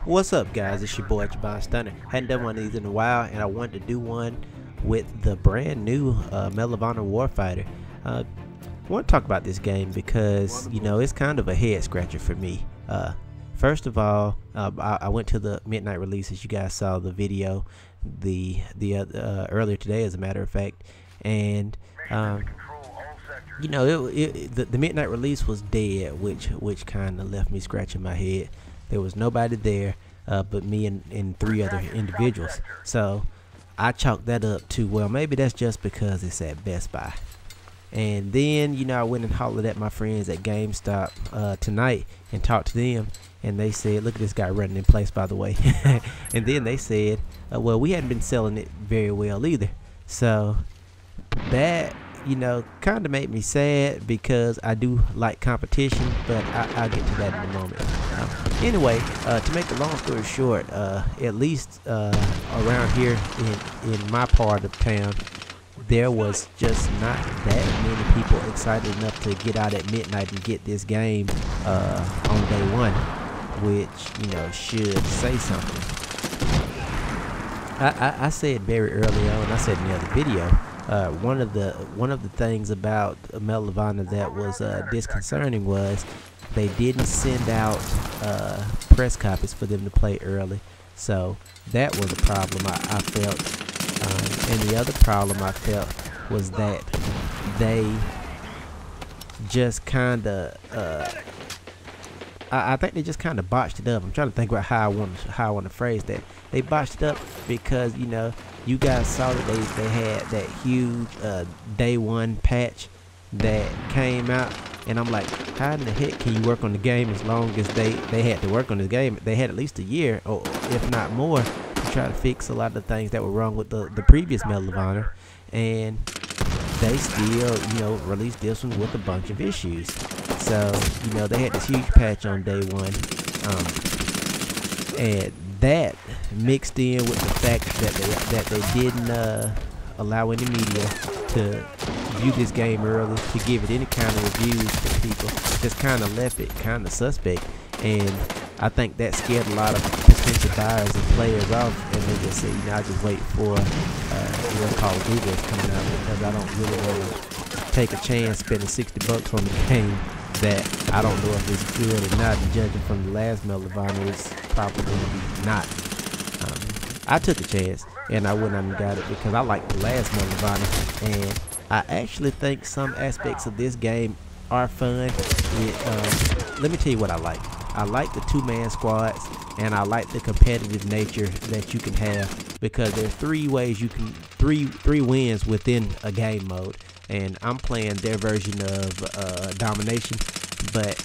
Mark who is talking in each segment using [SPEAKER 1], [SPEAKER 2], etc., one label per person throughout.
[SPEAKER 1] What's up, guys? It's your boy Jabon Stunner. Hadn't done one of these in a while, and I wanted to do one with the brand new Medal of Honor Warfighter. I want to talk about this game because, you know, it's kind of a head scratcher for me. First of all, I went to the midnight release, as you guys saw the video earlier today, as a matter of fact, and you know, the midnight release was dead, which kind of left me scratching my head. There was nobody there but me and three other individuals. So I chalked that up to, well, maybe that's just because it's at Best Buy. And then, you know, I went and hollered at my friends at GameStop tonight and talked to them, and they said, look at this guy running in place, by the way. And then they said, well, we hadn't been selling it very well either. So that, you know, kind of made me sad because I do like competition, but I'll get to that in a moment. Anyway, to make a long story short, at least around here in my part of town, there was just not that many people excited enough to get out at midnight and get this game on day one, which, you know, should say something. I said very early on, I said in the other video, one of the things about Medal of Honor that was disconcerting was they didn't send out press copies for them to play early. So that was a problem I felt. And the other problem I felt was that they just kind of, I think they just kind of botched it up. I'm trying to think about how I want to phrase that. They botched it up because, you know, you guys saw that they had that huge day one patch that came out, and I'm like, how in the heck can you work on the game as long as they had to work on the game? They had at least a year, or if not more, to try to fix a lot of the things that were wrong with the previous Medal of Honor, and they still, you know, released this one with a bunch of issues. So, you know, they had this huge patch on day one, and that mixed in with the fact that they didn't allow any media to view this game early, to give it any kind of reviews to people, just kind of left it kind of suspect. And I think that scared a lot of potential buyers and players off, and they just said, you know, I just wait for Call of Duty that's coming out, because I don't really want to take a chance spending $60 on the game that I don't know if it's good or not. And judging from the last Medal of Honor, it's probably going to be not. I took a chance, and I went out and got it because I liked the last Medal of Honor, and I actually think some aspects of this game are fun. Let me tell you what I like. I like the two-man squads, and I like the competitive nature that you can have, because there's three ways you can three wins within a game mode, and I'm playing their version of domination. But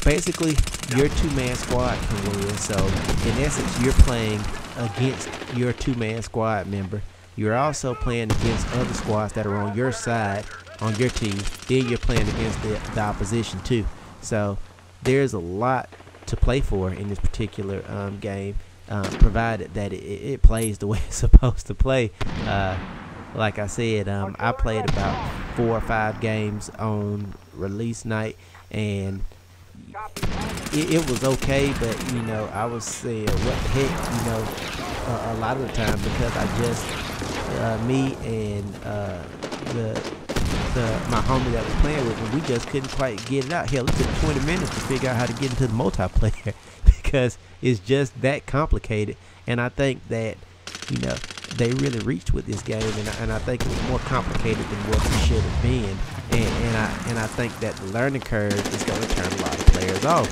[SPEAKER 1] basically, your two-man squad can win. So in essence, you're playing against your two-man squad member. You're also playing against other squads that are on your side, on your team. Then you're playing against the opposition too. So there's a lot to play for in this particular game, provided that it plays the way it's supposed to play. Like I said, I played about 4 or 5 games on release night, and it was okay, but, you know, I was saying, what the heck, you know, a lot of the time, because I just, me and my homie that was playing with me, we just couldn't quite get it out. Hell, it took 20 minutes to figure out how to get into the multiplayer because it's just that complicated. And I think that, you know, they really reached with this game, and I think it was more complicated than what it should have been. And I think that the learning curve is going to turn a lot of players off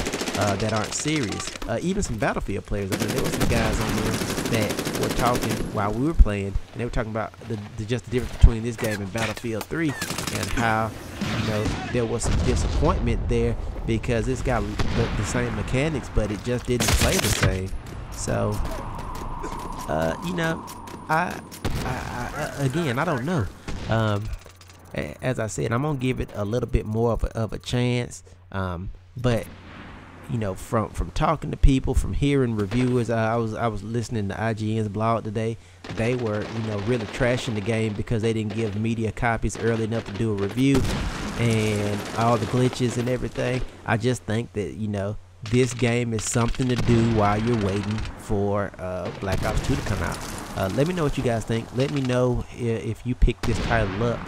[SPEAKER 1] that aren't serious. Even some Battlefield players. I mean, there were some guys on there that were talking while we were playing, and they were talking about just the difference between this game and Battlefield 3, and how, you know, there was some disappointment there because it's got the same mechanics, but it just didn't play the same. So, you know, again, I don't know. As I said, I'm gonna give it a little bit more of a chance. But, you know, from talking to people, from hearing reviewers, I was listening to IGN's blog today. They were, you know, really trashing the game because they didn't give media copies early enough to do a review, and all the glitches and everything. I just think that, you know, this game is something to do while you're waiting for Black Ops 2 to come out. Let me know what you guys think. Let me know if you picked this title up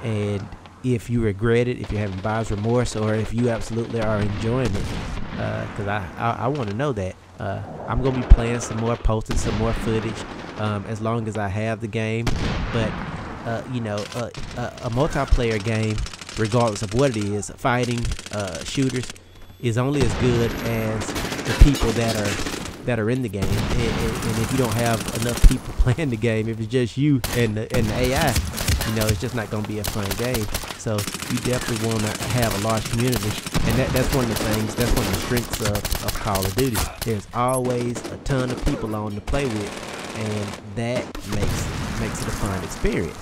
[SPEAKER 1] and if you regret it, if you're having buyer's remorse, or if you absolutely are enjoying it. Because I want to know that. I'm going to be playing some more, posting some more footage as long as I have the game. But, you know, a multiplayer game, regardless of what it is, fighting, shooters, is only as good as the people that are in the game. And if you don't have enough people playing the game, if it's just you and the AI, you know, it's just not going to be a fun game. So you definitely want to have a large community, and that's one of the things, that's one of the strengths of Call of Duty. There's always a ton of people on to play with, and that makes it a fun experience.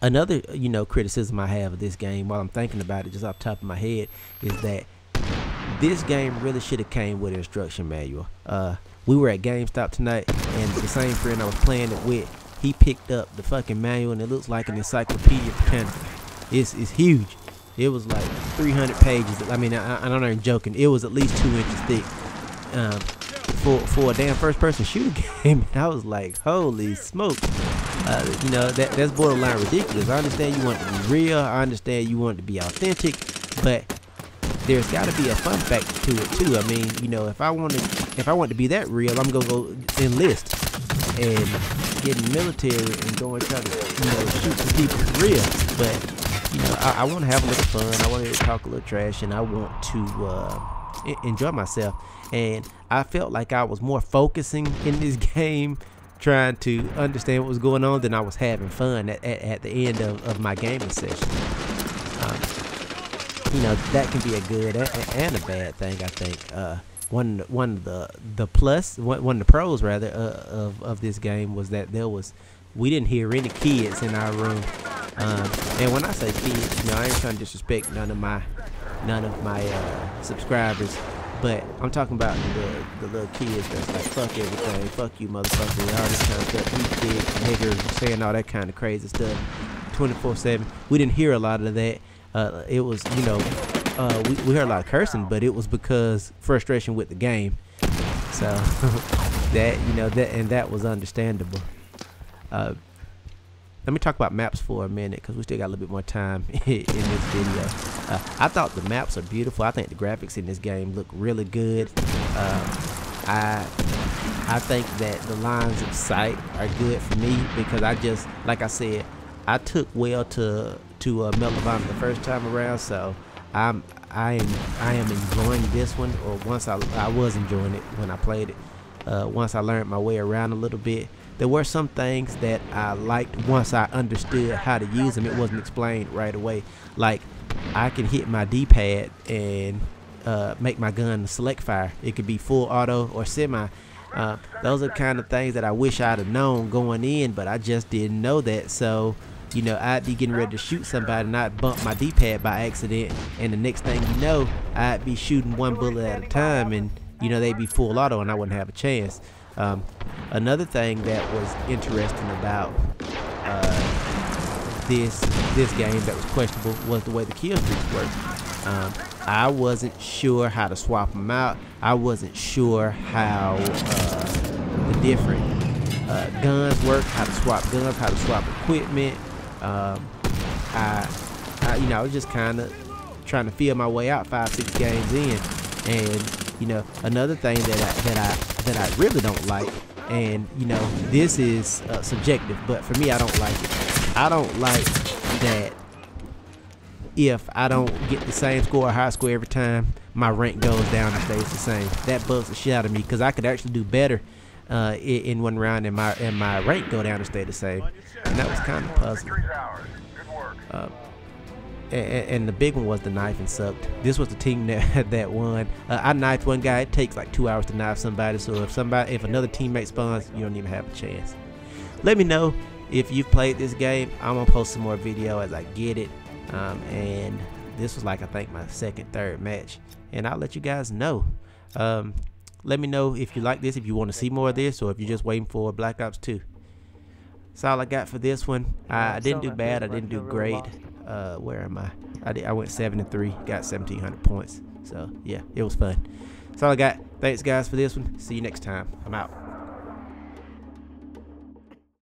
[SPEAKER 1] Another, you know, criticism I have of this game, while I'm thinking about it just off the top of my head, is that this game really should have came with an instruction manual. We were at GameStop tonight, and the same friend I was playing it with, he picked up the fucking manual, and it looks like an encyclopedia Britannica. It's huge. It was like 300 pages. I mean, I'm not even joking. It was at least 2 inches thick. For a damn first-person shooter game, I was like, holy smoke. You know, that's borderline ridiculous. I understand you want it to be real. I understand you want it to be authentic, but there's got to be a fun factor to it too. I mean, you know, if I want to be that real, I'm gonna go enlist and get in the military and go and try to, you know, shoot some people for real. But you know, I want to have a little fun. I want to talk a little trash, and I want to enjoy myself. And I felt like I was more focusing in this game, trying to understand what was going on, than I was having fun at the end of my gaming session. You know, that can be a good and a bad thing, I think. One of the pros rather of this game was that we didn't hear any kids in our room. And when I say kids, you know, I ain't trying to disrespect none of my subscribers, but I'm talking about the little kids that's like, fuck everything, fuck you motherfucker, all this kind of stuff, you big niggers, saying all that kind of crazy stuff 24/7. We didn't hear a lot of that. It was, you know, we heard a lot of cursing, but it was because frustration with the game. So that, you know, that was understandable. Let me talk about maps for a minute, because we still got a little bit more time in this video. I thought the maps are beautiful. I think the graphics in this game look really good. I think that the lines of sight are good for me, because I just, like I said, I took well to Meltdown the first time around, so I am enjoying this one, or once I was enjoying it when I played it. Once I learned my way around a little bit, there were some things that I liked once I understood how to use them. It wasn't explained right away. Like, I can hit my D-pad and make my gun select fire. It could be full auto or semi. Those are the kind of things that I wish I'd have known going in, but I just didn't know that. So, you know, I'd be getting ready to shoot somebody, and I'd bump my D-pad by accident, and the next thing you know, I'd be shooting one bullet at a time, and, you know, they'd be full auto, and I wouldn't have a chance. Another thing that was interesting about this game that was questionable was the way the kill streaks worked. I wasn't sure how to swap them out. I wasn't sure how the different guns work, how to swap guns, how to swap equipment. You know, I was just kind of trying to feel my way out 5-6 games in, and you know, another thing that I really don't like, and you know, this is subjective, but for me, I don't like it. I don't like that if I don't get the same score or high score every time, my rank goes down and stays the same. That bugs the shit out of me, because I could actually do better in one round, and my rank go down and stay the same, and that was kind of puzzling. And the big one was the knifing sucked. This was the team that won. I knifed one guy. It takes like 2 hours to knife somebody, so if another teammate spawns, you don't even have a chance. Let me know if you've played this game. I'm gonna post some more video as I get it. And this was like, I think, my second, third match, and I'll let you guys know. Let me know if you like this, if you want to see more of this, or if you're just waiting for Black Ops 2. That's all I got for this one. I didn't do bad. I didn't do great. where am I? I went 7-3, got 1,700 points. So yeah, it was fun. That's all I got. Thanks guys for this one. See you next time. I'm out.